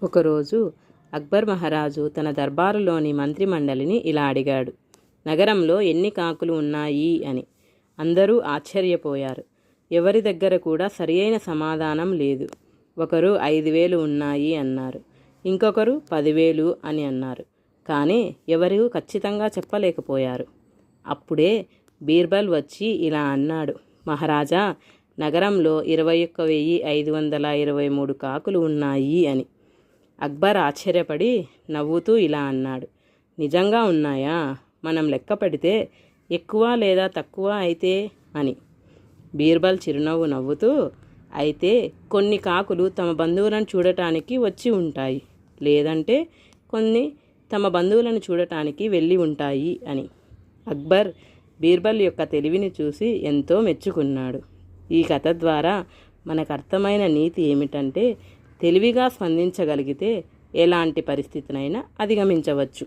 ఒకరోజు అక్బర్ మహారాజు తన దర్బారులోని మంత్రిమండలిని ఇలా అడిగాడు, నగరంలో ఎన్ని కాకులు ఉన్నాయి అని. అందరూ ఆశ్చర్యపోయారు. ఎవరి దగ్గర కూడా సరియైన సమాధానం లేదు. ఒకరు 5,000 ఉన్నాయి అన్నారు, ఇంకొకరు 10,000 అని అన్నారు. కానీ ఎవరూ ఖచ్చితంగా చెప్పలేకపోయారు. అప్పుడే బీర్బల్ వచ్చి ఇలా అన్నాడు, మహారాజా, నగరంలో 21,523 కాకులు ఉన్నాయి అని. అక్బర్ ఆశ్చర్యపడి నవ్వుతూ ఇలా అన్నాడు, నిజంగా ఉన్నాయా? మనం లెక్క పెడితే ఎక్కువ లేదా తక్కువ అయితే అని. బీర్బల్ చిరునవ్వు నవ్వుతూ, అయితే కొన్ని కాకులు తమ బంధువులను చూడటానికి వచ్చి ఉంటాయి, లేదంటే కొన్ని తమ బంధువులను చూడటానికి వెళ్ళి ఉంటాయి అని. అక్బర్ బీర్బల్ యొక్క తెలివిని చూసి ఎంతో మెచ్చుకున్నాడు. ఈ కథ ద్వారా మనకు అర్థమైన నీతి ఏమిటంటే, తెలివిగా స్పందించగలిగితే ఎలాంటి పరిస్థితినైనా అధిగమించవచ్చు.